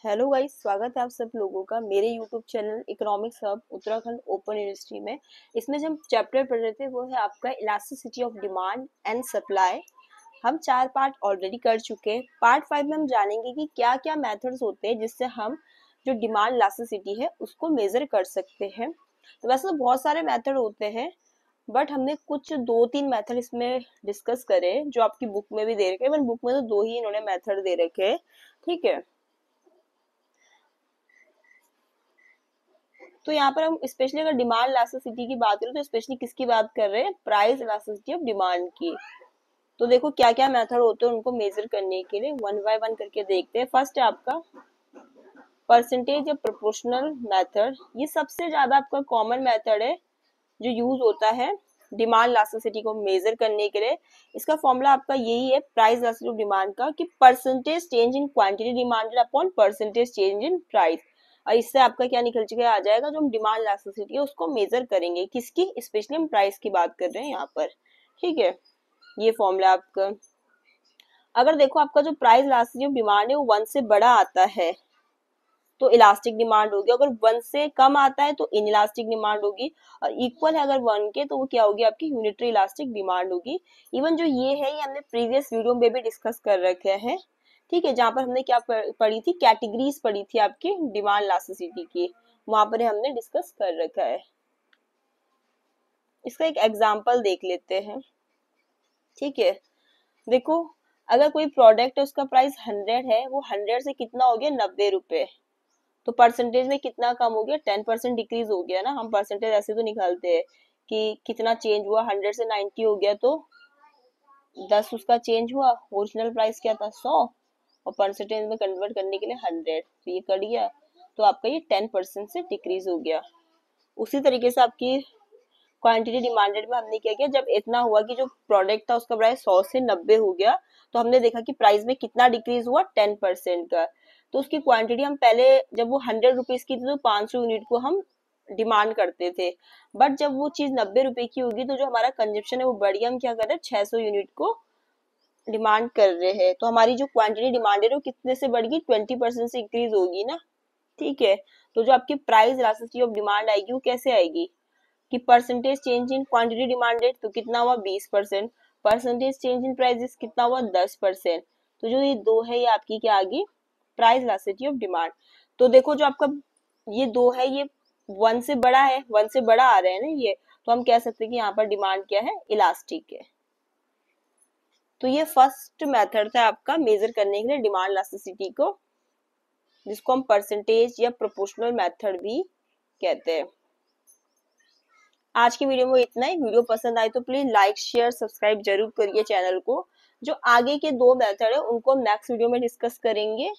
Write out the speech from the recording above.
Hello guys, स्वागत है आप सब लोगों का मेरे YouTube channel economics hub Uttarakhand open university में। इसमें जो हम चैप्टर पढ़ रहे थे वो है आपका elasticity of demand and supply. हम 4 पार्ट ऑलरेडी कर चुके हैं। पार्ट 5 में हम जानेंगे कि क्या क्या मेथड्स होते हैं जिससे हम जो डिमांड इलास्टिसिटी है उसको मेजर कर सकते हैं। तो वैसे तो बहुत सारे मेथड होते हैं, बट हमने कुछ 2-3 मेथड इसमें डिस्कस करे जो आपकी बुक में भी दे रखे हैं। इवन बुक में तो 2 ही इन्होंने मेथड दे रखे हैं, ठीक है। तो यहाँ पर हम स्पेशली अगर डिमांड इलास्टिसिटी की बात करें तो स्पेशली किसकी बात कर रहे हैं, प्राइस इलास्टिसिटी ऑफ डिमांड की। तो देखो क्या क्या मेथड होते हैं उनको मेजर करने के लिए वन बाय वन करके देखते हैं। फर्स्ट है आपका परसेंटेज या प्रोपोर्शनल मेथड। ये सबसे ज्यादा आपका कॉमन मेथड है जो यूज होता है डिमांड इलास्टिसिटी को मेजर करने के लिए। इसका फॉर्मूला आपका यही है प्राइस इलास्टिसिटी ऑफ डिमांड का, कि percentage change in quantity demanded upon percentage change in price. और इससे आपका क्या निकल के आ जाएगा, जो हम डिमांड इलास्टिसिटी है उसको मेजर करेंगे किसकी, स्पेशली हम प्राइस की बात कर रहे हैं यहाँ पर, ठीक है। ये फॉर्मूला आपका, अगर देखो आपका जो प्राइस इलास्टिसिटी ऑफ डिमांड है वो 1 से बड़ा आता है तो इलास्टिक डिमांड होगी, अगर 1 से कम आता है तो इनइलास्टिक डिमांड होगी, और इक्वल है अगर 1 के तो वो क्या होगी, आपकी यूनिटरी इलास्टिक डिमांड होगी। इवन जो ये है ये हमने प्रीवियस वीडियो में भी डिस्कस कर रखे हैं, ठीक है, जहाँ पर हमने क्या पढ़ी थी, कैटेगरीज पढ़ी थी आपकी डिमांड इलास्टिसिटी की, वहां पर हमने डिस्कस कर रखा है। इसका एक एग्जाम्पल देख लेते हैं, ठीक है। देखो अगर कोई प्रोडक्ट है उसका प्राइस 100 है, वो 100 से कितना हो गया, 90 रुपए, तो परसेंटेज में कितना कम हो गया, 10% डिक्रीज हो गया ना। हम परसेंटेज ऐसे तो निकालते हैं कि कितना चेंज हुआ, 100 से 90 हो गया तो 10 उसका चेंज हुआ। ओरिजिनल प्राइस क्या था, 100, और परसेंटेज में कन्वर्ट करने के लिए 100, तो ये कट गया, तो आपका ये 10% से डिक्रीज हो गया। उसी तरीके से आपकी क्वांटिटी डिमांडेड में हमने क्या किया, जब इतना हुआ कि जो प्रोडक्ट था उसका प्राइस 100 से 90 हो गया, तो हमने देखा कि प्राइस में कितना डिक्रीज हुआ, 10% का। तो उसकी क्वांटिटी हम पहले, जब वो 100 रुपीज की थी तो 500 यूनिट को हम डिमांड करते थे, बट जब वो चीज 90 रुपए की होगी तो जो हमारा कंजप्शन है वो बढ़ गया, हम क्या कर रहे हैं, 600 यूनिट को डिमांड कर रहे हैं। तो हमारी जो क्वांटिटी डिमांडेड है वो कितने से बढ़ गई, 20% से इंक्रीज होगी ना, ठीक है। तो जो आपकी प्राइस इलास्टिसिटी ऑफ डिमांड आएगी वो कैसे आएगी, कि percentage change in quantity demanded तो कितना हुआ, 20%, परसेंटेज चेंज इन प्राइसेस कितना हुआ, 10%। तो जो ये दो है ये आपकी क्या आ गई, प्राइस इलास्टिसिटी ऑफ डिमांड। तो देखो जो आपका ये दो है ये 1 से बड़ा है, 1 से बड़ा आ रहे हैं ना ये, तो हम कह सकते हैं कि यहाँ पर डिमांड क्या है, इलास्टिक है। तो ये फर्स्ट मेथड था आपका मेजर करने के लिए डिमांड इलास्टिसिटी को, जिसको हम परसेंटेज या प्रोपोर्शनल मेथड भी कहते हैं। आज की वीडियो में इतना ही। वीडियो पसंद आए तो प्लीज लाइक शेयर सब्सक्राइब जरूर करिए चैनल को। जो आगे के 2 मेथड है उनको हम नेक्स्ट वीडियो में डिस्कस करेंगे।